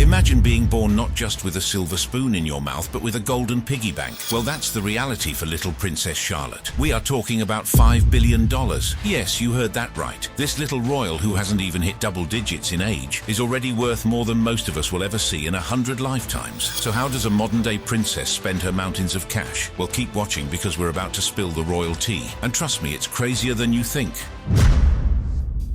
Imagine being born not just with a silver spoon in your mouth, but with a golden piggy bank. Well, that's the reality for little Princess Charlotte. We are talking about $5 billion. Yes, you heard that right. This little royal, who hasn't even hit double digits in age, is already worth more than most of us will ever see in 100 lifetimes. So how does a modern-day princess spend her mountains of cash? Well, keep watching, because we're about to spill the royal tea. And trust me, it's crazier than you think.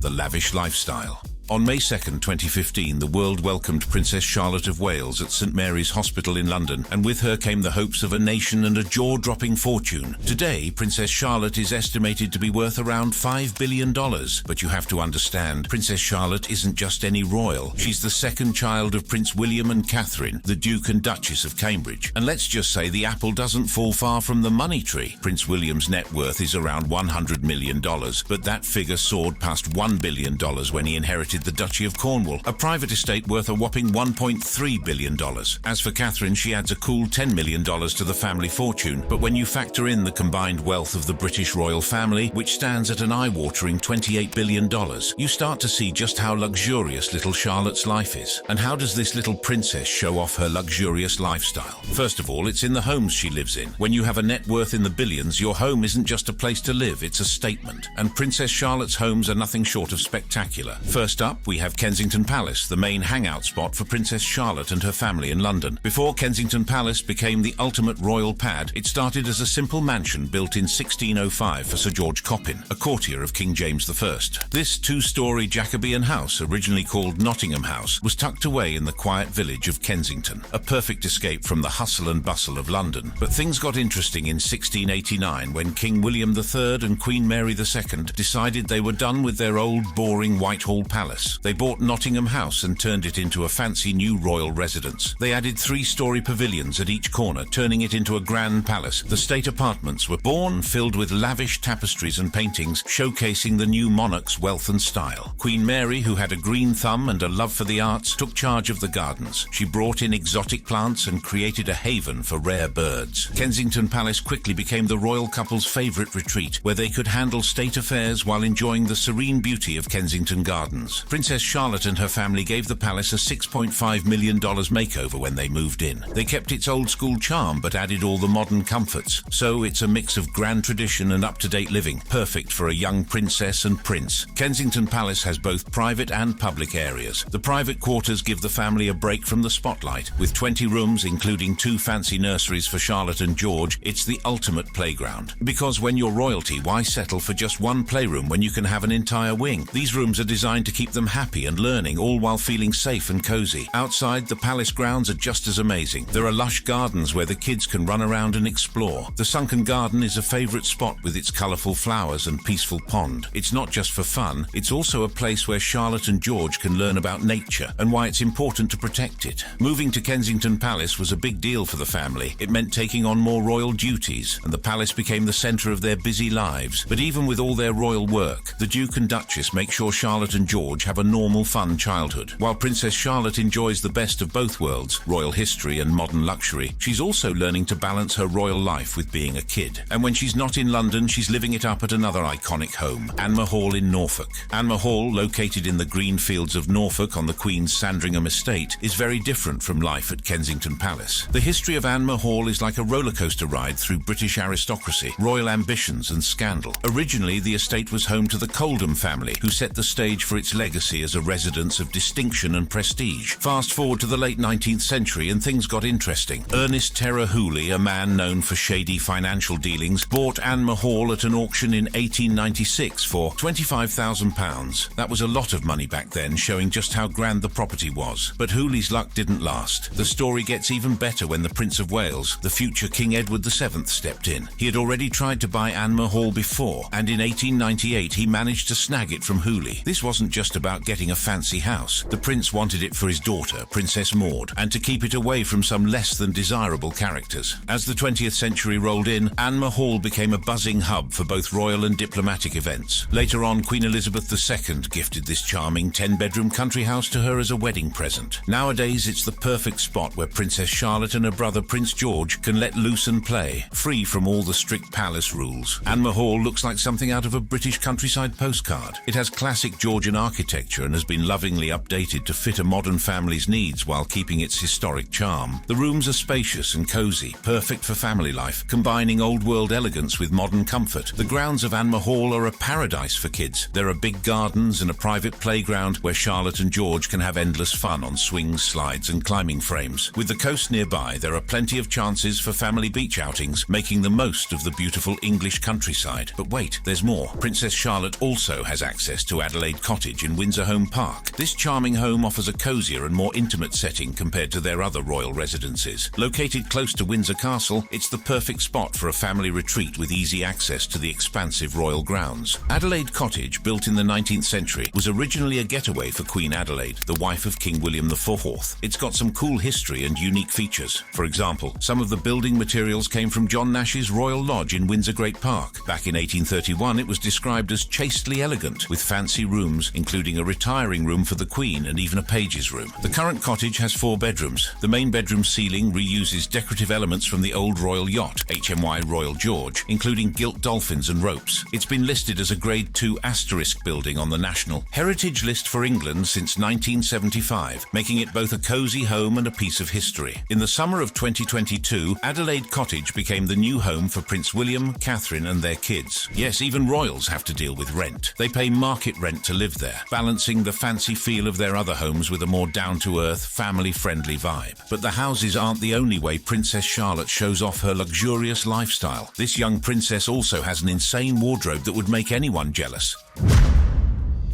The lavish lifestyle. On May 2nd, 2015, the world welcomed Princess Charlotte of Wales at St Mary's Hospital in London, and with her came the hopes of a nation and a jaw-dropping fortune. Today, Princess Charlotte is estimated to be worth around $5 billion. But you have to understand, Princess Charlotte isn't just any royal. She's the second child of Prince William and Catherine, the Duke and Duchess of Cambridge. And let's just say the apple doesn't fall far from the money tree. Prince William's net worth is around $100 million, but that figure soared past $1 billion when he inherited the Duchy of Cornwall, a private estate worth a whopping $1.3 billion. As for Catherine, she adds a cool $10 million to the family fortune, but when you factor in the combined wealth of the British royal family, which stands at an eye-watering $28 billion, you start to see just how luxurious little Charlotte's life is. And how does this little princess show off her luxurious lifestyle? First of all, it's in the homes she lives in. When you have a net worth in the billions, your home isn't just a place to live, it's a statement. And Princess Charlotte's homes are nothing short of spectacular. First up, we have Kensington Palace, the main hangout spot for Princess Charlotte and her family in London. Before Kensington Palace became the ultimate royal pad, it started as a simple mansion built in 1605 for Sir George Coppin, a courtier of King James I. This two-storey Jacobean house, originally called Nottingham House, was tucked away in the quiet village of Kensington, a perfect escape from the hustle and bustle of London. But things got interesting in 1689 when King William III and Queen Mary II decided they were done with their old, boring Whitehall Palace. They bought Nottingham House and turned it into a fancy new royal residence. They added three-storey pavilions at each corner, turning it into a grand palace. The state apartments were born, filled with lavish tapestries and paintings, showcasing the new monarch's wealth and style. Queen Mary, who had a green thumb and a love for the arts, took charge of the gardens. She brought in exotic plants and created a haven for rare birds. Kensington Palace quickly became the royal couple's favourite retreat, where they could handle state affairs while enjoying the serene beauty of Kensington Gardens. Princess Charlotte and her family gave the palace a $6.5 million makeover when they moved in. They kept its old-school charm but added all the modern comforts. So it's a mix of grand tradition and up-to-date living, perfect for a young princess and prince. Kensington Palace has both private and public areas. The private quarters give the family a break from the spotlight. With 20 rooms, including 2 fancy nurseries for Charlotte and George, it's the ultimate playground. Because when you're royalty, why settle for just one playroom when you can have an entire wing? These rooms are designed to keep them happy and learning, all while feeling safe and cozy. Outside, the palace grounds are just as amazing. There are lush gardens where the kids can run around and explore. The sunken garden is a favourite spot with its colourful flowers and peaceful pond. It's not just for fun, it's also a place where Charlotte and George can learn about nature and why it's important to protect it. Moving to Kensington Palace was a big deal for the family. It meant taking on more royal duties, and the palace became the centre of their busy lives. But even with all their royal work, the Duke and Duchess make sure Charlotte and George have a normal, fun childhood. While Princess Charlotte enjoys the best of both worlds, royal history and modern luxury, she's also learning to balance her royal life with being a kid. And when she's not in London, she's living it up at another iconic home, Anmer Hall in Norfolk. Anmer Hall, located in the green fields of Norfolk on the Queen's Sandringham estate, is very different from life at Kensington Palace. The history of Anmer Hall is like a rollercoaster ride through British aristocracy, royal ambitions and scandal. Originally, the estate was home to the Coldham family, who set the stage for its legacy as a residence of distinction and prestige. Fast forward to the late 19th century and things got interesting. Ernest Terror Hooley, a man known for shady financial dealings, bought Anmer Hall at an auction in 1896 for £25,000. That was a lot of money back then, showing just how grand the property was. But Hooley's luck didn't last. The story gets even better when the Prince of Wales, the future King Edward VII, stepped in. He had already tried to buy Anmer Hall before, and in 1898 he managed to snag it from Hooley. This wasn't just about getting a fancy house. The prince wanted it for his daughter, Princess Maud, and to keep it away from some less than desirable characters. As the 20th century rolled in, Anmer Hall became a buzzing hub for both royal and diplomatic events. Later on, Queen Elizabeth II gifted this charming 10-bedroom country house to her as a wedding present. Nowadays, it's the perfect spot where Princess Charlotte and her brother Prince George can let loose and play, free from all the strict palace rules. Anmer Hall looks like something out of a British countryside postcard. It has classic Georgian architecture architecture and has been lovingly updated to fit a modern family's needs while keeping its historic charm. The rooms are spacious and cozy, perfect for family life, combining old-world elegance with modern comfort. The grounds of Anmer Hall are a paradise for kids. There are big gardens and a private playground where Charlotte and George can have endless fun on swings, slides and climbing frames. With the coast nearby, there are plenty of chances for family beach outings, making the most of the beautiful English countryside. But wait, there's more. Princess Charlotte also has access to Adelaide Cottage in Windsor Home Park. This charming home offers a cozier and more intimate setting compared to their other royal residences. Located close to Windsor Castle, it's the perfect spot for a family retreat with easy access to the expansive royal grounds. Adelaide Cottage, built in the 19th century, was originally a getaway for Queen Adelaide, the wife of King William IV. It's got some cool history and unique features. For example, some of the building materials came from John Nash's Royal Lodge in Windsor Great Park. Back in 1831, it was described as chastely elegant, with fancy rooms, including a retiring room for the Queen and even a page's room. The current cottage has 4 bedrooms. The main bedroom ceiling reuses decorative elements from the old royal yacht, HMY Royal George, including gilt dolphins and ropes. It's been listed as a Grade 2 asterisk building on the National Heritage List for England since 1975, making it both a cosy home and a piece of history. In the summer of 2022, Adelaide Cottage became the new home for Prince William, Catherine and their kids. Yes, even royals have to deal with rent. They pay market rent to live there, balancing the fancy feel of their other homes with a more down-to-earth, family-friendly vibe. But the houses aren't the only way Princess Charlotte shows off her luxurious lifestyle. This young princess also has an insane wardrobe that would make anyone jealous.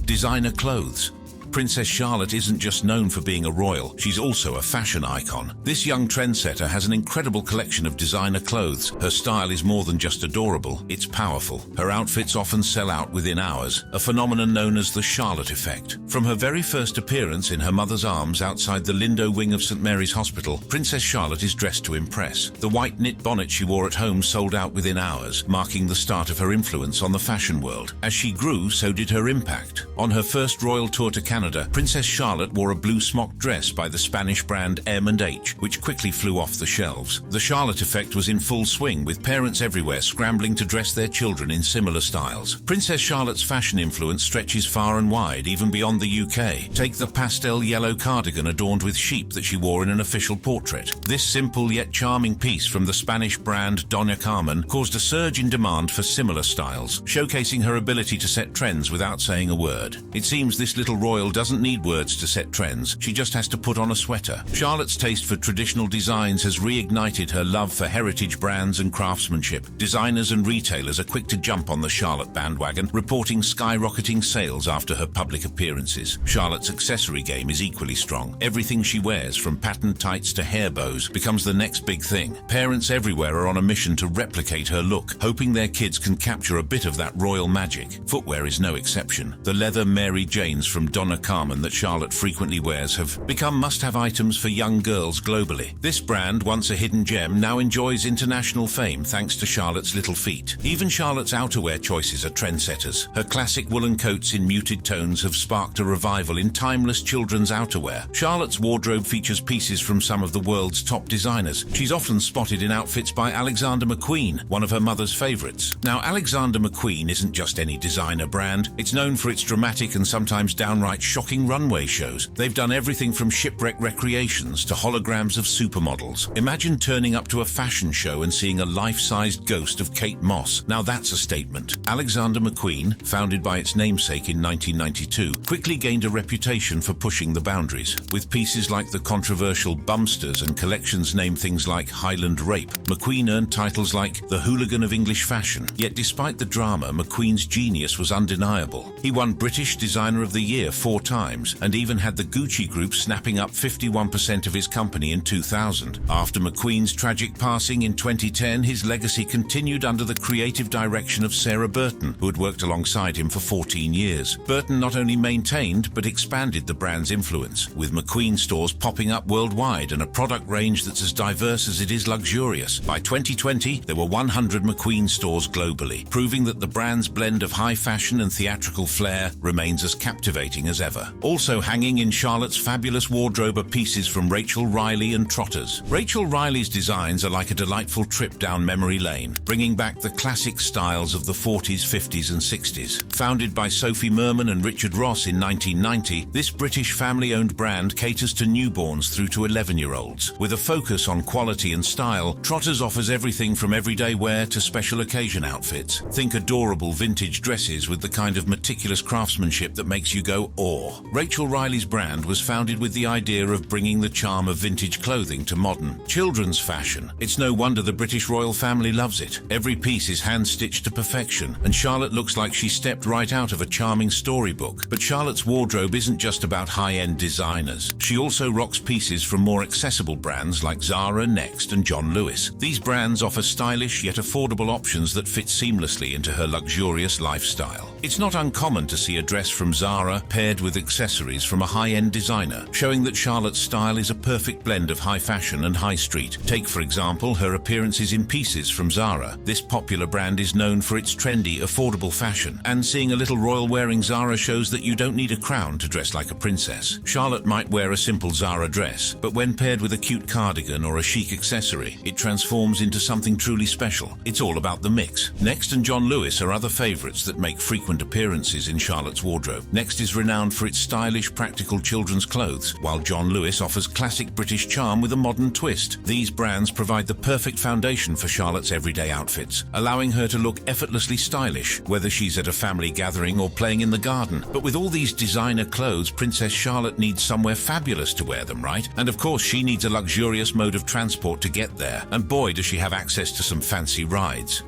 Designer clothes. Princess Charlotte isn't just known for being a royal, she's also a fashion icon. This young trendsetter has an incredible collection of designer clothes. Her style is more than just adorable, it's powerful. Her outfits often sell out within hours, a phenomenon known as the Charlotte effect. From her very first appearance in her mother's arms outside the Lindo wing of St Mary's Hospital, Princess Charlotte is dressed to impress. The white knit bonnet she wore at home sold out within hours, marking the start of her influence on the fashion world. As she grew, so did her impact. On her first royal tour to Canada, Princess Charlotte wore a blue smock dress by the Spanish brand M&H, which quickly flew off the shelves. The Charlotte effect was in full swing, with parents everywhere scrambling to dress their children in similar styles. Princess Charlotte's fashion influence stretches far and wide, even beyond the UK. Take the pastel yellow cardigan adorned with sheep that she wore in an official portrait. This simple yet charming piece from the Spanish brand Dona Carmen caused a surge in demand for similar styles, showcasing her ability to set trends without saying a word. It seems this little royal doesn't need words to set trends, she just has to put on a sweater. Charlotte's taste for traditional designs has reignited her love for heritage brands and craftsmanship. Designers and retailers are quick to jump on the Charlotte bandwagon, reporting skyrocketing sales after her public appearances. Charlotte's accessory game is equally strong. Everything she wears, from patterned tights to hair bows, becomes the next big thing. Parents everywhere are on a mission to replicate her look, hoping their kids can capture a bit of that royal magic. Footwear is no exception. The leather Mary Janes from Donna Carmen that Charlotte frequently wears have become must-have items for young girls globally. This brand, once a hidden gem, now enjoys international fame thanks to Charlotte's little feet. Even Charlotte's outerwear choices are trendsetters. Her classic woolen coats in muted tones have sparked a revival in timeless children's outerwear. Charlotte's wardrobe features pieces from some of the world's top designers. She's often spotted in outfits by Alexander McQueen, one of her mother's favorites. Now, Alexander McQueen isn't just any designer brand. It's known for its dramatic and sometimes downright shocking runway shows. They've done everything from shipwreck recreations to holograms of supermodels. Imagine turning up to a fashion show and seeing a life-sized ghost of Kate Moss. Now that's a statement. Alexander McQueen, founded by its namesake in 1992, quickly gained a reputation for pushing the boundaries. With pieces like the controversial Bumsters and collections named things like Highland Rape, McQueen earned titles like the Hooligan of English Fashion. Yet despite the drama, McQueen's genius was undeniable. He won British Designer of the Year 4 times and even had the Gucci Group snapping up 51% of his company in 2000. After McQueen's tragic passing in 2010, his legacy continued under the creative direction of Sarah Burton, who had worked alongside him for 14 years. Burton not only maintained but expanded the brand's influence, with McQueen stores popping up worldwide and a product range that's as diverse as it is luxurious. By 2020, there were 100 McQueen stores globally, proving that the brand's blend of high fashion and theatrical flair remains as captivating as ever. Also hanging in Charlotte's fabulous wardrobe are pieces from Rachel Riley and Trotters. Rachel Riley's designs are like a delightful trip down memory lane, bringing back the classic styles of the 40s, 50s and 60s. Founded by Sophie Merman and Richard Ross in 1990, this British family-owned brand caters to newborns through to 11-year-olds. With a focus on quality and style, Trotters offers everything from everyday wear to special occasion outfits. Think adorable vintage dresses with the kind of meticulous craftsmanship that makes you go, "Aw." Rachel Riley's brand was founded with the idea of bringing the charm of vintage clothing to modern, children's fashion. It's no wonder the British royal family loves it. Every piece is hand-stitched to perfection, and Charlotte looks like she stepped right out of a charming storybook. But Charlotte's wardrobe isn't just about high-end designers. She also rocks pieces from more accessible brands like Zara, Next, and John Lewis. These brands offer stylish yet affordable options that fit seamlessly into her luxurious lifestyle. It's not uncommon to see a dress from Zara paired with accessories from a high-end designer, showing that Charlotte's style is a perfect blend of high fashion and high street. Take, for example, her appearances in pieces from Zara. This popular brand is known for its trendy, affordable fashion, and seeing a little royal wearing Zara shows that you don't need a crown to dress like a princess. Charlotte might wear a simple Zara dress, but when paired with a cute cardigan or a chic accessory, it transforms into something truly special. It's all about the mix. Next and John Lewis are other favorites that make frequent appearances in Charlotte's wardrobe. Next is renowned for its stylish, practical children's clothes, while John Lewis offers classic British charm with a modern twist. These brands provide the perfect foundation for Charlotte's everyday outfits, allowing her to look effortlessly stylish, whether she's at a family gathering or playing in the garden. But with all these designer clothes, Princess Charlotte needs somewhere fabulous to wear them, right? And of course, she needs a luxurious mode of transport to get there. And boy, does she have access to some fancy rides.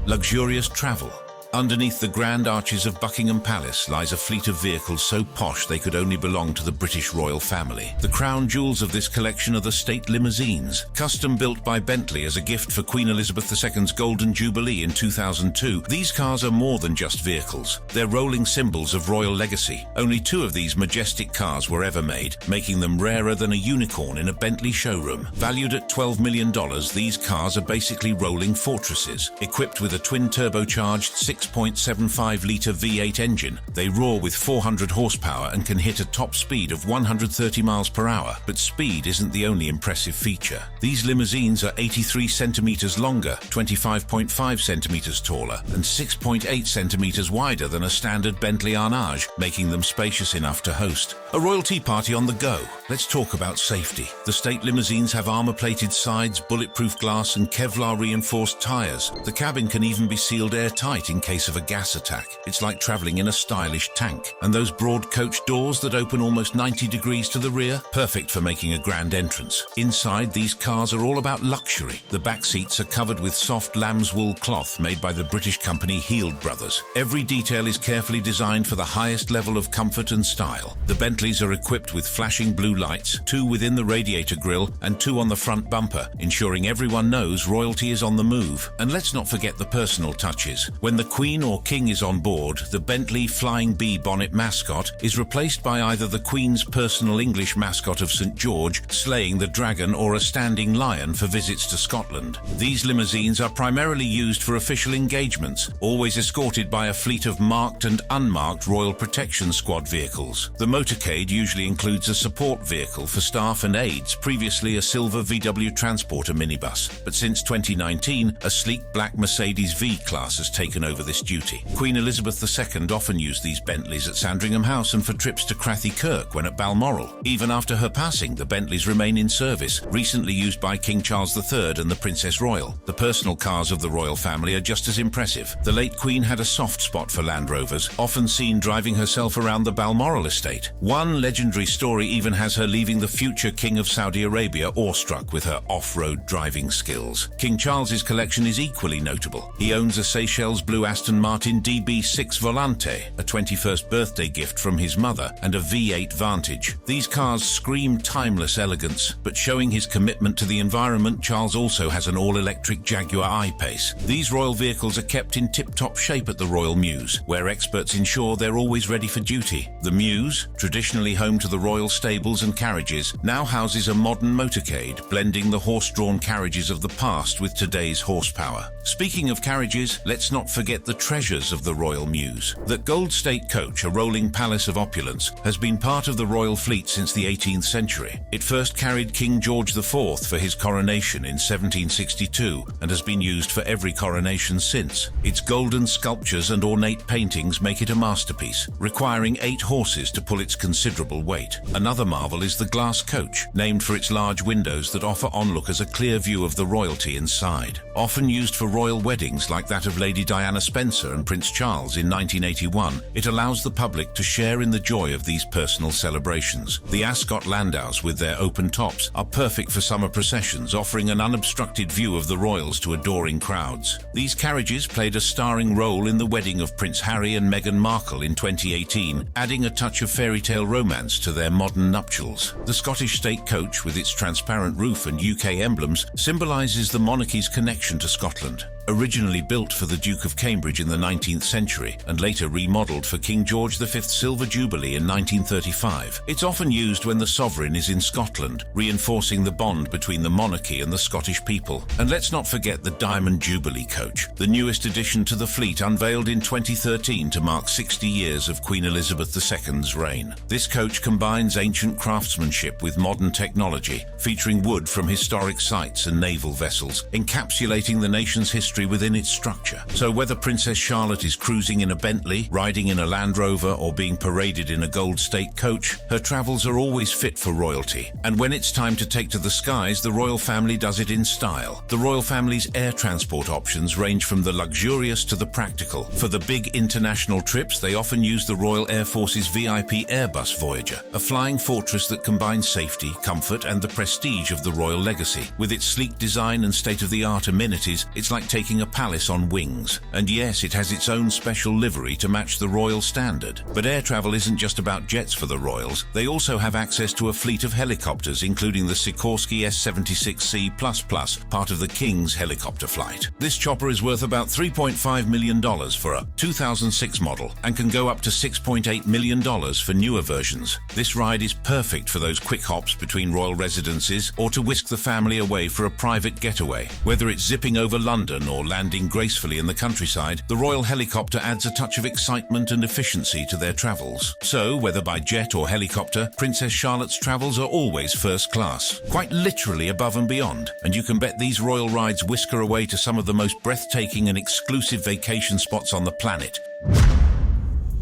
Luxurious travel. Underneath the grand arches of Buckingham Palace lies a fleet of vehicles so posh they could only belong to the British royal family. The crown jewels of this collection are the state limousines, custom built by Bentley as a gift for Queen Elizabeth II's Golden Jubilee in 2002. These cars are more than just vehicles. They're rolling symbols of royal legacy. Only 2 of these majestic cars were ever made, making them rarer than a unicorn in a Bentley showroom. Valued at $12 million, these cars are basically rolling fortresses. Equipped with a twin-turbocharged 6.75-litre V8 engine, they roar with 400 horsepower and can hit a top speed of 130 miles per hour. But speed isn't the only impressive feature. These limousines are 83 centimeters longer, 25.5 centimeters taller, and 6.8 centimeters wider than a standard Bentley Arnage, making them spacious enough to host a royal tea party on the go. Let's talk about safety. The state limousines have armor-plated sides, bulletproof glass, and Kevlar-reinforced tires. The cabin can even be sealed airtight in case of a gas attack. It's like traveling in a stylish tank. And those broad coach doors that open almost 90 degrees to the rear? Perfect for making a grand entrance. Inside, these cars are all about luxury. The back seats are covered with soft lamb's wool cloth made by the British company Heald Brothers. Every detail is carefully designed for the highest level of comfort and style. The Bentleys are equipped with flashing blue lights, 2 within the radiator grille and 2 on the front bumper, ensuring everyone knows royalty is on the move. And let's not forget the personal touches. When the Queen or King is on board, the Bentley Flying Bee bonnet mascot is replaced by either the Queen's personal English mascot of St. George, slaying the dragon, or a standing lion for visits to Scotland. These limousines are primarily used for official engagements, always escorted by a fleet of marked and unmarked Royal Protection Squad vehicles. The motorcade usually includes a support vehicle for staff and aides, previously a silver VW Transporter minibus. But since 2019, a sleek black Mercedes V-Class has taken over this duty. Queen Elizabeth II often used these Bentleys at Sandringham House and for trips to Crathy Kirk when at Balmoral. Even after her passing, the Bentleys remain in service, recently used by King Charles III and the Princess Royal. The personal cars of the royal family are just as impressive. The late Queen had a soft spot for Land Rovers, often seen driving herself around the Balmoral estate. One legendary story even has her leaving the future King of Saudi Arabia awestruck with her off-road driving skills. King Charles's collection is equally notable. He owns a Seychelles blue Aston Martin DB6 Volante, a 21st birthday gift from his mother, and a V8 Vantage. These cars scream timeless elegance, but showing his commitment to the environment, Charles also has an all-electric Jaguar I-Pace. These royal vehicles are kept in tip-top shape at the Royal Mews, where experts ensure they're always ready for duty. The Mews, traditionally home to the royal stables and carriages, now houses a modern motorcade, blending the horse-drawn carriages of the past with today's horsepower. Speaking of carriages, let's not forget forget the treasures of the royal mews. The Gold State Coach, a rolling palace of opulence, has been part of the royal fleet since the 18th century. It first carried King George IV for his coronation in 1762 and has been used for every coronation since. Its golden sculptures and ornate paintings make it a masterpiece, requiring 8 horses to pull its considerable weight. Another marvel is the glass coach, named for its large windows that offer onlookers a clear view of the royalty inside. Often used for royal weddings like that of Lady Diana Spencer and Prince Charles in 1981, it allows the public to share in the joy of these personal celebrations. The Ascot landaus with their open tops are perfect for summer processions, offering an unobstructed view of the royals to adoring crowds. These carriages played a starring role in the wedding of Prince Harry and Meghan Markle in 2018, adding a touch of fairy tale romance to their modern nuptials. The Scottish State Coach, with its transparent roof and UK emblems, symbolises the monarchy's connection to Scotland. Originally built for the Duke of Cambridge in the 19th century and later remodelled for King George V's Silver Jubilee in 1935, it's often used when the sovereign is in Scotland, reinforcing the bond between the monarchy and the Scottish people. And let's not forget the Diamond Jubilee Coach, the newest addition to the fleet, unveiled in 2013 to mark 60 years of Queen Elizabeth II's reign. This coach combines ancient craftsmanship with modern technology, featuring wood from historic sites and naval vessels, encapsulating the nation's history within its structure. So whether Princess Charlotte is cruising in a Bentley, riding in a Land Rover, or being paraded in a Gold State Coach, her travels are always fit for royalty. And when it's time to take to the skies, the royal family does it in style. The royal family's air transport options range from the luxurious to the practical. For the big international trips, they often use the Royal Air Force's VIP Airbus Voyager, a flying fortress that combines safety, comfort, and the prestige of the royal legacy. With its sleek design and state-of-the-art amenities, it's like taking a palace on wings. And yes, it has its own special livery to match the royal standard. But air travel isn't just about jets for the royals. They also have access to a fleet of helicopters, including the Sikorsky S-76C++, part of the King's helicopter flight. This chopper is worth about $3.5 million for a 2006 model and can go up to $6.8 million for newer versions. This ride is perfect for those quick hops between royal residences or to whisk the family away for a private getaway. Whether it's zipping over London or landing gracefully in the countryside, the royal helicopter adds a touch of excitement and efficiency to their travels. So, whether by jet or helicopter, Princess Charlotte's travels are always first class, quite literally above and beyond. And you can bet these royal rides whisk her away to some of the most breathtaking and exclusive vacation spots on the planet.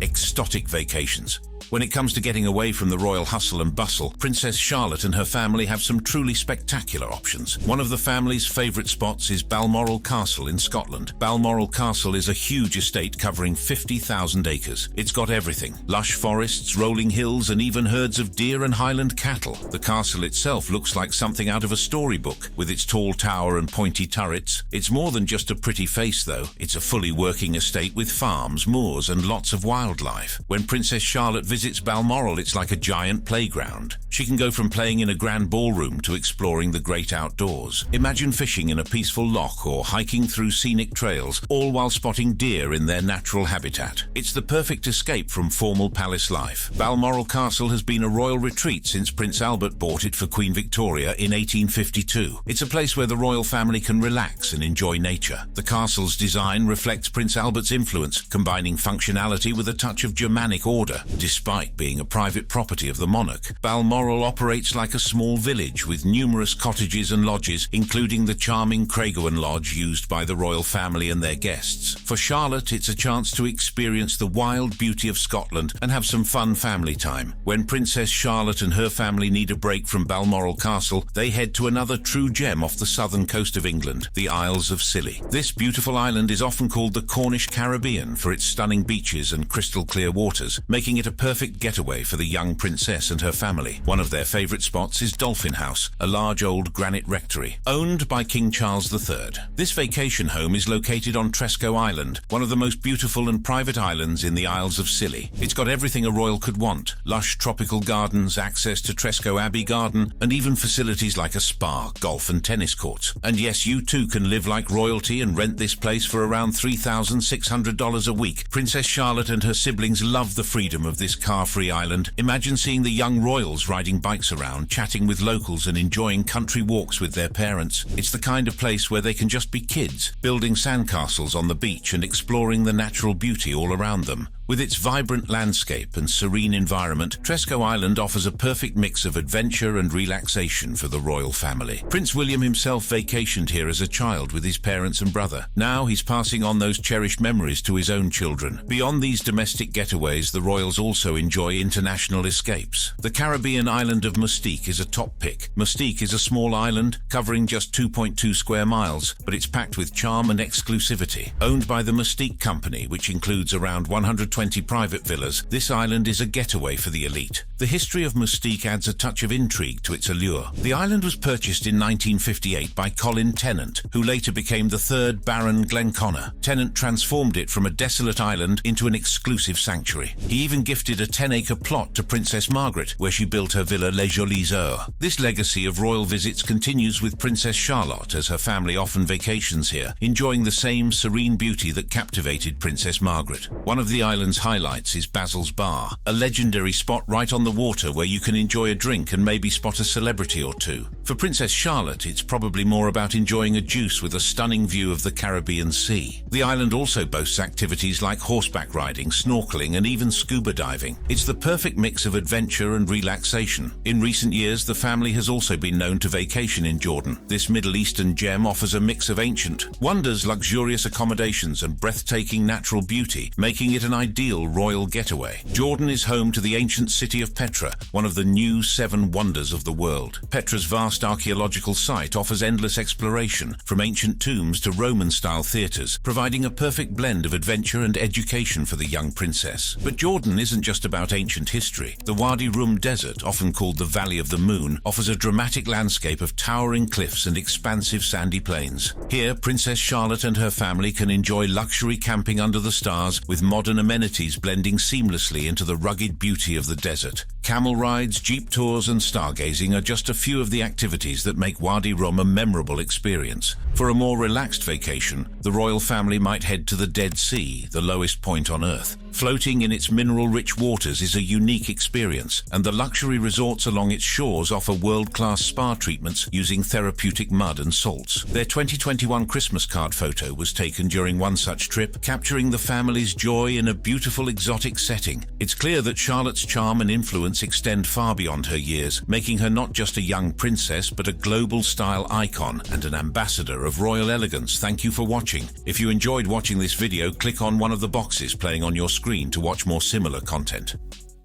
Exotic vacations. When it comes to getting away from the royal hustle and bustle, Princess Charlotte and her family have some truly spectacular options. One of the family's favourite spots is Balmoral Castle in Scotland. Balmoral Castle is a huge estate covering 50,000 acres. It's got everything: lush forests, rolling hills, and even herds of deer and Highland cattle. The castle itself looks like something out of a storybook, with its tall tower and pointy turrets. It's more than just a pretty face, though. It's a fully working estate with farms, moors, and lots of wildlife. When Princess Charlotte visits Balmoral, it's like a giant playground. She can go from playing in a grand ballroom to exploring the great outdoors. Imagine fishing in a peaceful loch or hiking through scenic trails, all while spotting deer in their natural habitat. It's the perfect escape from formal palace life. Balmoral Castle has been a royal retreat since Prince Albert bought it for Queen Victoria in 1852. It's a place where the royal family can relax and enjoy nature. The castle's design reflects Prince Albert's influence, combining functionality with a touch of Germanic order. Despite being a private property of the monarch, Balmoral operates like a small village with numerous cottages and lodges, including the charming Craigowern Lodge used by the royal family and their guests. For Charlotte, it's a chance to experience the wild beauty of Scotland and have some fun family time. When Princess Charlotte and her family need a break from Balmoral Castle, they head to another true gem off the southern coast of England, the Isles of Scilly. This beautiful island is often called the Cornish Caribbean for its stunning beaches and crystal clear waters, making it a perfect getaway for the young princess and her family. One of their favourite spots is Dolphin House, a large old granite rectory, owned by King Charles III. This vacation home is located on Tresco Island, one of the most beautiful and private islands in the Isles of Scilly. It's got everything a royal could want: lush tropical gardens, access to Tresco Abbey Garden, and even facilities like a spa, golf and tennis courts. And yes, you too can live like royalty and rent this place for around $3,600 a week. Princess Charlotte and her siblings love the freedom of this car-free island, imagine seeing the young royals riding bikes around, chatting with locals and enjoying country walks with their parents. It's the kind of place where they can just be kids, building sandcastles on the beach and exploring the natural beauty all around them. With its vibrant landscape and serene environment, Tresco Island offers a perfect mix of adventure and relaxation for the royal family. Prince William himself vacationed here as a child with his parents and brother. Now he's passing on those cherished memories to his own children. Beyond these domestic getaways, the royals also enjoy international escapes. The Caribbean island of Mustique is a top pick. Mustique is a small island covering just 2.2 square miles, but it's packed with charm and exclusivity. Owned by the Mustique Company, which includes around 120 private villas, this island is a getaway for the elite. The history of Mustique adds a touch of intrigue to its allure. The island was purchased in 1958 by Colin Tennant, who later became the third Baron Glenconner. Tennant transformed it from a desolate island into an exclusive sanctuary. He even gifted a 10-acre plot to Princess Margaret, where she built her villa Les Jolies Heures. This legacy of royal visits continues with Princess Charlotte, as her family often vacations here, enjoying the same serene beauty that captivated Princess Margaret. One of the island's highlights is Basil's Bar, a legendary spot right on the water where you can enjoy a drink and maybe spot a celebrity or two. For Princess Charlotte, it's probably more about enjoying a juice with a stunning view of the Caribbean Sea. The island also boasts activities like horseback riding, snorkeling, and even scuba diving. It's the perfect mix of adventure and relaxation. In recent years, the family has also been known to vacation in Jordan. This Middle Eastern gem offers a mix of ancient wonders, luxurious accommodations, and breathtaking natural beauty, making it an ideal royal getaway. Jordan is home to the ancient city of Petra, one of the new 7 wonders of the world. Petra's vast archaeological site offers endless exploration, from ancient tombs to Roman-style theatres, providing a perfect blend of adventure and education for the young princess. But Jordan isn't just about ancient history. The Wadi Rum Desert, often called the Valley of the Moon, offers a dramatic landscape of towering cliffs and expansive sandy plains. Here, Princess Charlotte and her family can enjoy luxury camping under the stars, with modern amenities blending seamlessly into the rugged beauty of the desert. Camel rides, jeep tours, and stargazing are just a few of the activities that make Wadi Rum a memorable experience. For a more relaxed vacation, the royal family might head to the Dead Sea, the lowest point on Earth. Floating in its mineral-rich waters is a unique experience, and the luxury resorts along its shores offer world-class spa treatments using therapeutic mud and salts. Their 2021 Christmas card photo was taken during one such trip, capturing the family's joy in a beautiful exotic setting. It's clear that Charlotte's charm and influence extend far beyond her years, making her not just a young princess, but a global style icon and an ambassador of royal elegance. Thank you for watching. If you enjoyed watching this video, click on one of the boxes playing on your screen to watch more similar content.